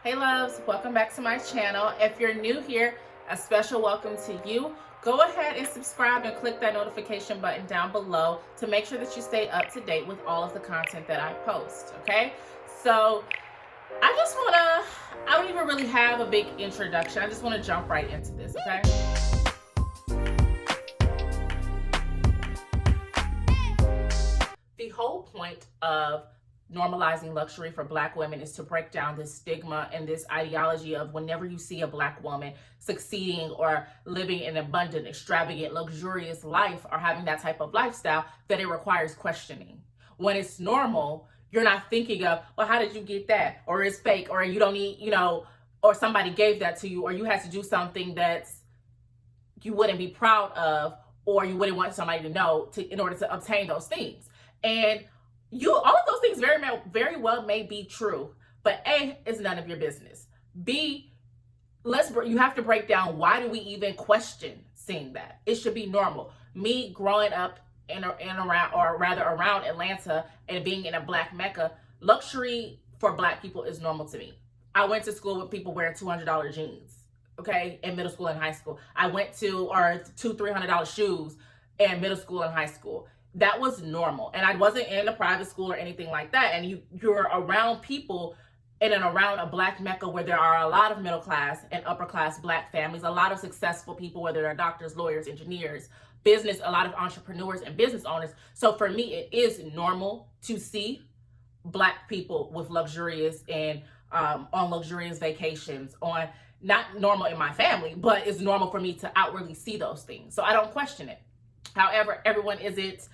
Hey loves, welcome back to my channel. If you're new here, a special welcome to you. Go ahead and subscribe and click that notification button down below to make sure that you stay up to date with all of the content that I post, okay? So I don't even really have a big introduction. I just want to jump right into this, okay? The whole point of normalizing luxury for Black women is to break down this stigma and this ideology of whenever you see a Black woman succeeding or living an abundant, extravagant, luxurious life or having that type of lifestyle, that it requires questioning. When it's normal, you're not thinking of, well, how did you get that? Or it's fake, or you don't need, or somebody gave that to you, or you had to do something that's you wouldn't be proud of, or you wouldn't want somebody to know in order to obtain those things. And all of those things very well may be true, but A, is none of your business. B, you have to break down, why do we even question seeing that? It should be normal. Me growing up around Atlanta and being in a Black Mecca, luxury for Black people is normal to me. I went to school with people wearing $200 jeans, okay, in middle school and high school. I went to $200-$300 shoes in middle school and high school. That was normal. And I wasn't in a private school or anything like that. And you're around people in and around a Black Mecca where there are a lot of middle class and upper class Black families, a lot of successful people, whether they're doctors, lawyers, engineers, a lot of entrepreneurs and business owners. So for me, it is normal to see Black people with luxurious and on luxurious vacations, not normal in my family, but it's normal for me to outwardly see those things. So I don't question it. However, everyone isn't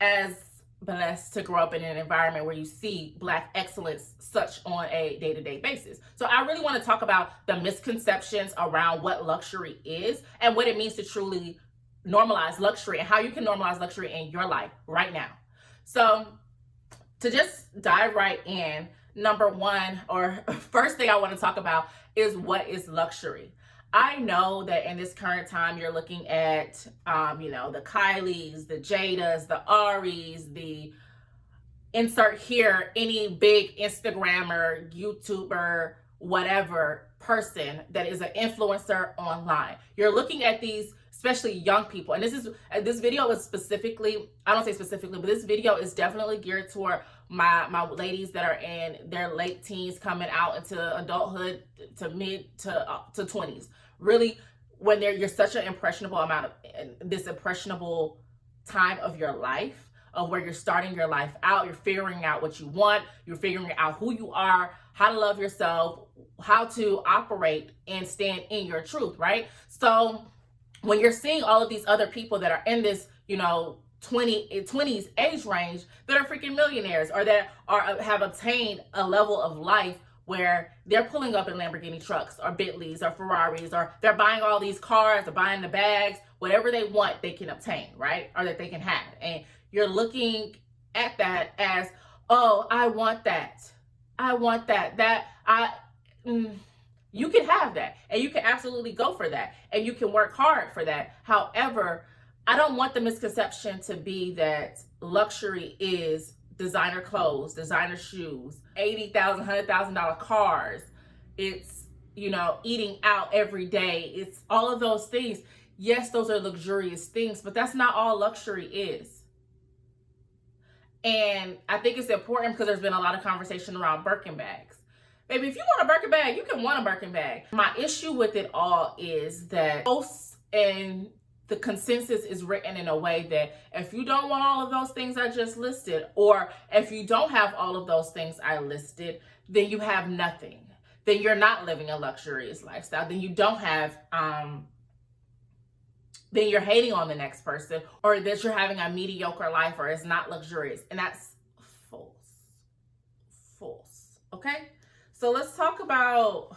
as blessed to grow up in an environment where you see Black excellence such on a day-to-day basis. So I really want to talk about the misconceptions around what luxury is and what it means to truly normalize luxury and how you can normalize luxury in your life right now. So to just dive right in, number one, or first thing I want to talk about is, what is luxury? I know that in this current time, you're looking at, the Kylies, the Jadas, the Aries, the insert here, any big Instagrammer, YouTuber, whatever person that is an influencer online. You're looking at these, especially young people. And this video is specifically, I don't say specifically, but this video is definitely geared toward my ladies that are in their late teens coming out into adulthood to mid to 20s. Really, when you're such an impressionable time of your life, of where you're starting your life out, you're figuring out what you want, you're figuring out who you are, how to love yourself, how to operate and stand in your truth, right? So when you're seeing all of these other people that are in this, 20s age range, that are freaking millionaires, or that have obtained a level of life where they're pulling up in Lamborghini trucks or Bentleys or Ferraris, or they're buying all these cars, or buying the bags, whatever they want, they can obtain, right? Or that they can have. And you're looking at that as, oh, I want that. You can have that, and you can absolutely go for that, and you can work hard for that. However, I don't want the misconception to be that luxury is designer clothes, designer shoes, $80,000, $100,000 cars. It's, eating out every day. It's all of those things. Yes, those are luxurious things, but that's not all luxury is. And I think it's important because there's been a lot of conversation around Birkin bags. Baby, if you want a Birkin bag, you can want a Birkin bag. My issue with it all is that posts and the consensus is written in a way that if you don't want all of those things I just listed, or if you don't have all of those things I listed, then you have nothing. Then you're not living a luxurious lifestyle. Then you don't have, then you're hating on the next person, or that you're having a mediocre life, or it's not luxurious. And that's false, okay? So let's talk about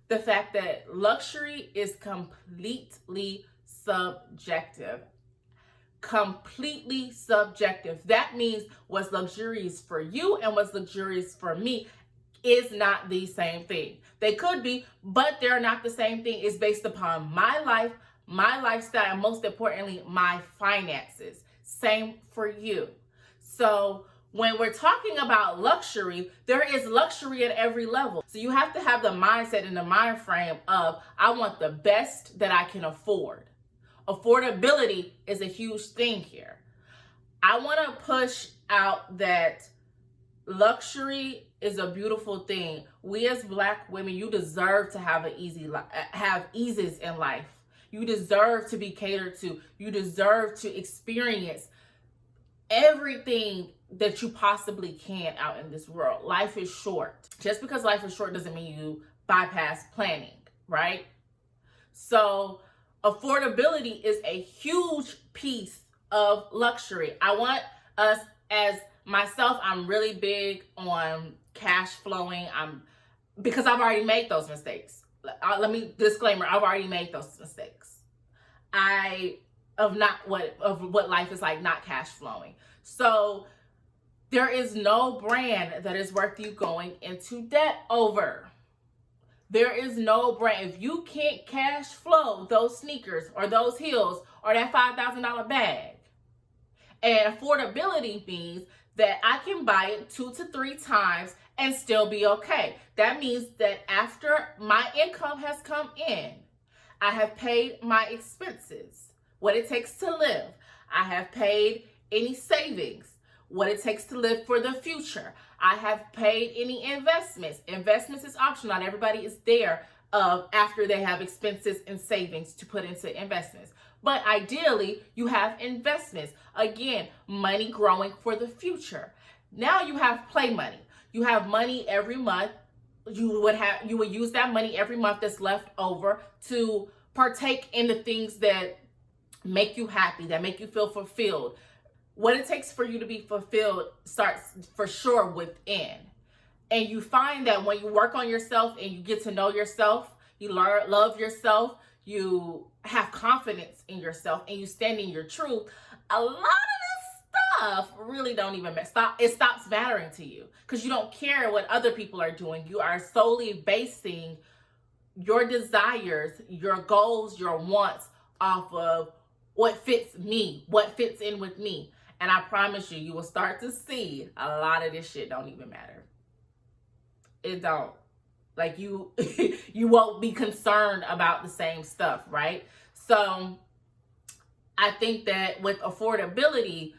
the fact that luxury is completely subjective. Completely subjective. That means what's luxurious for you and what's luxurious for me is not the same thing. They could be, but they're not the same thing. It's based upon my life, my lifestyle, and most importantly, my finances. Same for you. So when we're talking about luxury, there is luxury at every level. So you have to have the mindset and the mind frame of, I want the best that I can afford. Affordability is a huge thing here. I want to push out that luxury is a beautiful thing. We as Black women, you deserve to have have eases in life. You deserve to be catered to. You deserve to experience everything that you possibly can out in this world. Life is short. Just because life is short doesn't mean you bypass planning, right? So affordability is a huge piece of luxury. I want us, as myself, I'm really big on cash flowing. Because I've already made those mistakes. Let me disclaimer, I've already made those mistakes. Of what life is like not cash flowing. So there is no brand that is worth you going into debt over. There is no brand. If you can't cash flow those sneakers or those heels or that $5,000 bag, and affordability means that I can buy it 2 to 3 times and still be okay. That means that after my income has come in, I have paid my expenses, what it takes to live. I have paid any savings, what it takes to live for the future. I have paid any investments. Investments is optional. Not everybody is there after they have expenses and savings to put into investments. But ideally, you have investments. Again, money growing for the future. Now you have play money. You have money every month. You would use that money every month that's left over to partake in the things that make you happy, that make you feel fulfilled. What it takes for you to be fulfilled starts for sure within. And you find that when you work on yourself and you get to know yourself, you love yourself, you have confidence in yourself, and you stand in your truth, a lot of this stuff really don't even it stops mattering to you because you don't care what other people are doing. You are solely basing your desires, your goals, your wants off of what fits me, what fits in with me. And I promise you, you will start to see a lot of this shit don't even matter. It don't. Like you won't be concerned about the same stuff, right? So I think that with affordability,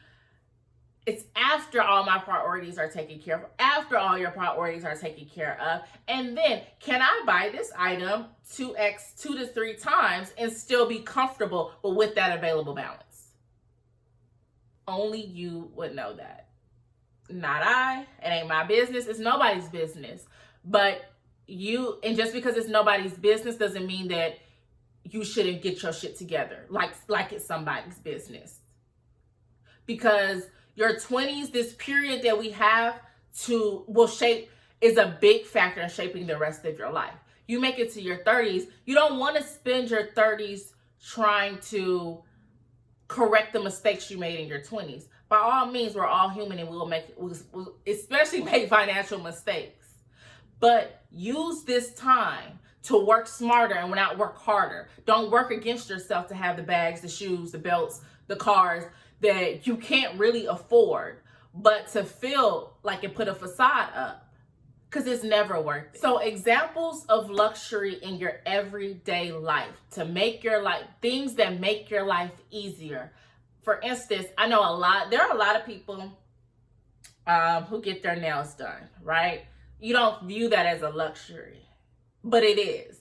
it's after all my priorities are taken care of, after all your priorities are taken care of, and then can I buy this item 2 to 3 times and still be comfortable with that available balance? Only you would know that. Not I. It ain't my business. It's nobody's business. But and just because it's nobody's business doesn't mean that you shouldn't get your shit together like it's somebody's business. Because your 20s, this period that we have is a big factor in shaping the rest of your life. You make it to your 30s, you don't want to spend your 30s trying to correct the mistakes you made in your 20s. By all means, we're all human and we'll especially make financial mistakes. But use this time to work smarter and not work harder. Don't work against yourself to have the bags, the shoes, the belts, the cars that you can't really afford, but to feel like it put a facade up, because it's never worth it. So examples of luxury in your everyday life to make your life, things that make your life easier. For instance, I know there are a lot of people who get their nails done, right? You don't view that as a luxury, but it is.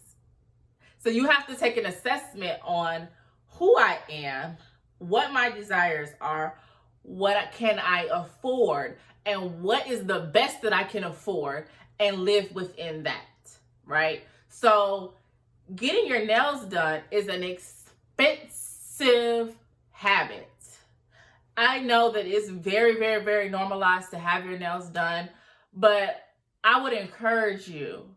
So you have to take an assessment on who I am, what my desires are, what can I afford, and what is the best that I can afford, and live within that, right? So getting your nails done is an expensive habit. I know that it's very, very, very normalized to have your nails done, but I would encourage you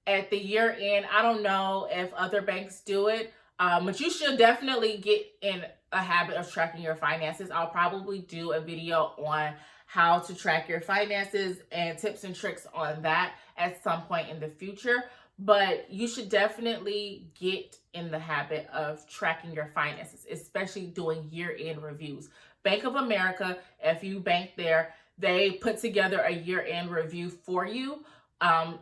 at the year end, I don't know if other banks do it, but you should definitely get in a habit of tracking your finances. I'll probably do a video on how to track your finances and tips and tricks on that at some point in the future. But you should definitely get in the habit of tracking your finances, especially doing year-end reviews. Bank of America, if you bank there, They put together a year-end review for you. And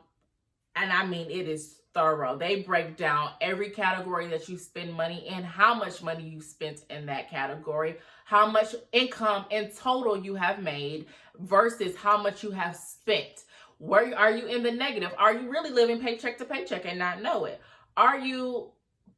I mean, it is thorough. They break down every category that you spend money in, how much money you spent in that category, how much income in total you have made versus how much you have spent. Where are you in the negative? Are you really living paycheck to paycheck and not know it? Are you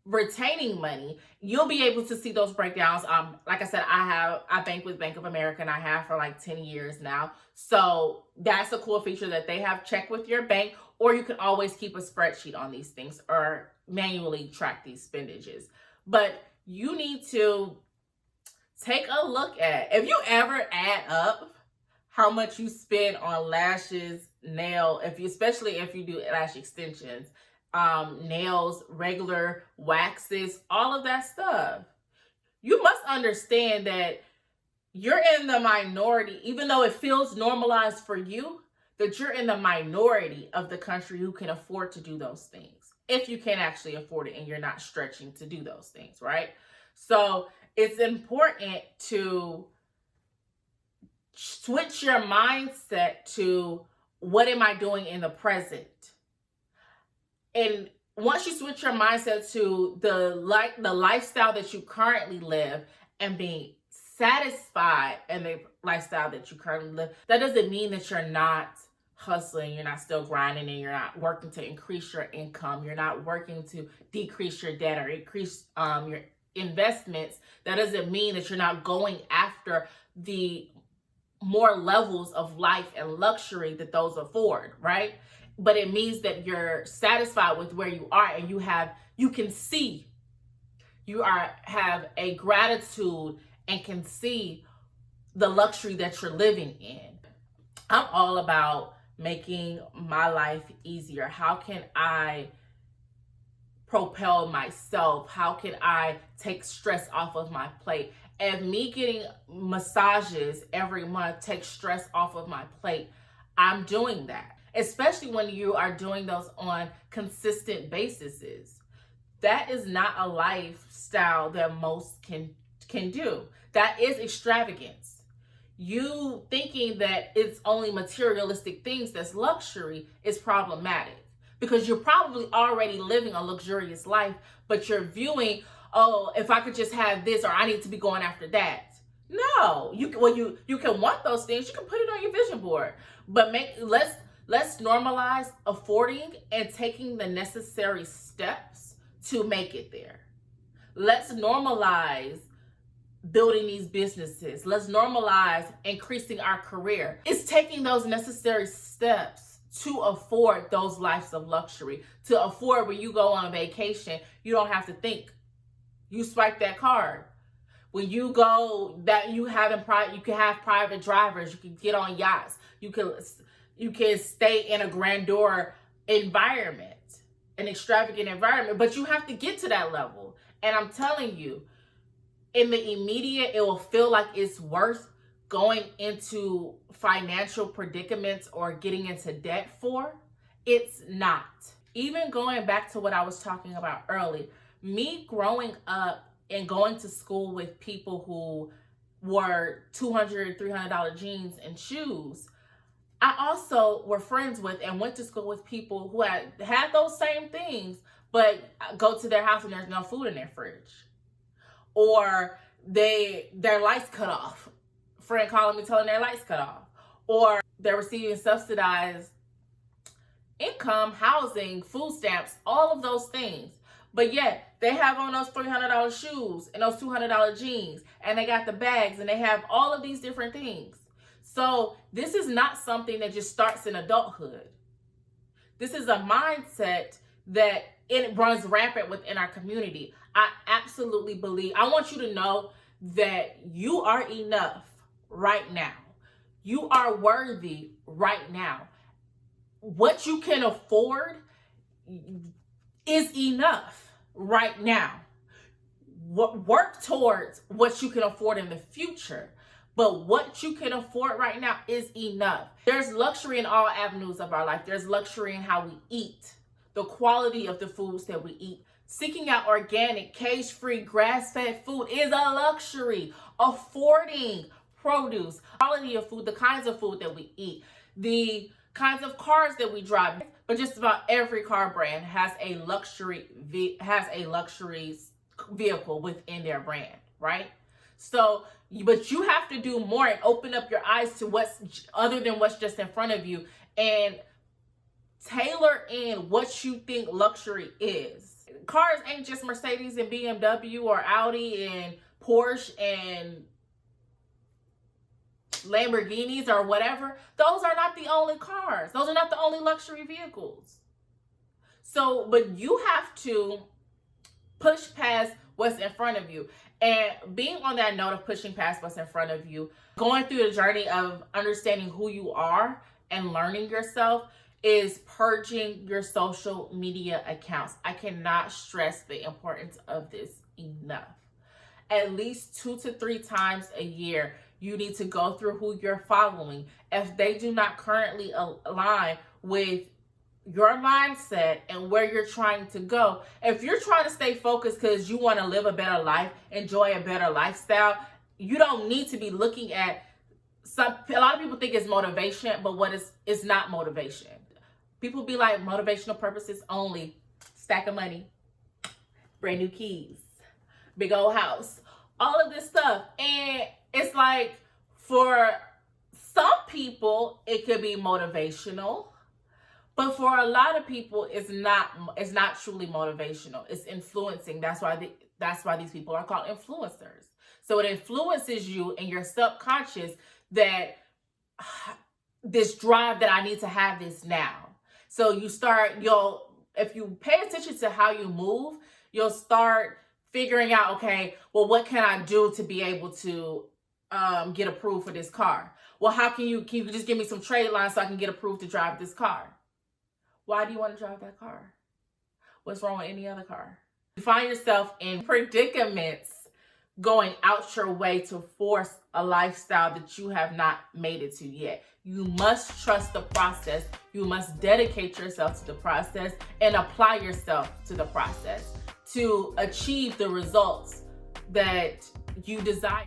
retaining money? You'll be able to see those breakdowns. Like I said, I bank with Bank of America, and I have for like 10 years now. So that's a cool feature that they have. Check with your bank, or you can always keep a spreadsheet on these things or manually track these expenditures. But you need to take a look at, if you ever add up how much you spend on lashes, especially if you do lash extensions, nails, regular waxes, all of that stuff, you must understand that you're in the minority. Even though it feels normalized for you, that you're in the minority of the country who can afford to do those things, if you can actually afford it and you're not stretching to do those things, right? So it's important to switch your mindset to, what am I doing in the present? And once you switch your mindset to the lifestyle that you currently live and being satisfied in the lifestyle that you currently live, that doesn't mean that you're not hustling, you're not still grinding, and you're not working to increase your income, you're not working to decrease your debt or increase your investments. That doesn't mean that you're not going after the more levels of life and luxury that those afford, right? But it means that you're satisfied with where you are, and you can see, have a gratitude and can see the luxury that you're living in. I'm all about making my life easier. How can I propel myself? How can I take stress off of my plate? If me getting massages every month takes stress off of my plate, I'm doing that. Especially when you are doing those on consistent bases. That is not a lifestyle that most can do. That is extravagance. You thinking that it's only materialistic things that's luxury is problematic, because you're probably already living a luxurious life, but you're viewing, oh, if I could just have this, or I need to be going after that. No, you can want those things. You can put it on your vision board, but let's normalize affording and taking the necessary steps to make it there. Let's normalize building these businesses. Let's normalize increasing our career. It's taking those necessary steps to afford those lives of luxury, to afford when you go on vacation, you don't have to think. You swipe that card. When you go, you can have private drivers. You can get on yachts. You can stay in a grandeur environment, an extravagant environment. But you have to get to that level. And I'm telling you, in the immediate, it will feel like it's worth going into financial predicaments or getting into debt for. It's not. Even going back to what I was talking about earlier, me growing up and going to school with people who were $200, $300 jeans and shoes, I also were friends with and went to school with people who had those same things, but go to their house and there's no food in their fridge. Or their lights cut off. Friend calling me telling their lights cut off. Or they're receiving subsidized income, housing, food stamps, all of those things. But yet they have on those $300 shoes and those $200 jeans, and they got the bags, and they have all of these different things. So this is not something that just starts in adulthood. This is a mindset that it runs rampant within our community. I absolutely believe, I want you to know that you are enough right now. You are worthy right now. What you can afford is enough right now. Work towards what you can afford in the future. But what you can afford right now is enough. There's luxury in all avenues of our life. There's luxury in how we eat, the quality of the foods that we eat. Seeking out organic, cage-free, grass-fed food is a luxury. Affording produce, quality of food, the kinds of food that we eat, the kinds of cars that we drive. But just about every car brand has a luxury vehicle within their brand, right? So, but you have to do more and open up your eyes to what's other than what's just in front of you, and tailor in what you think luxury is. Cars ain't just Mercedes and BMW or Audi and Porsche and Lamborghinis or whatever. Those are not the only cars. Those are not the only luxury vehicles. So, but you have to push past what's in front of you. And being on that note of pushing past what's in front of you, going through the journey of understanding who you are and learning yourself is purging your social media accounts. I cannot stress the importance of this enough. At least 2 to 3 times a year, you need to go through who you're following. If they do not currently align with your mindset and where you're trying to go, if you're trying to stay focused because you want to live a better life, enjoy a better lifestyle, you don't need to be looking at a lot of people think it's motivation, but what is not motivation. People be like, motivational purposes only, stack of money, brand new keys, big old house, all of this stuff. And it's like, for some people, it could be motivational, but for a lot of people, it's not truly motivational. It's influencing. That's why these people are called influencers. So it influences you in your subconscious that this drive that I need to have this now. So if you pay attention to how you move, you'll start figuring out, okay, well, what can I do to be able to get approved for this car? Well, can you just give me some trade lines so I can get approved to drive this car? Why do you want to drive that car? What's wrong with any other car? You find yourself in predicaments going out your way to force a lifestyle that you have not made it to yet. You must trust the process. You must dedicate yourself to the process and apply yourself to the process to achieve the results that you desire.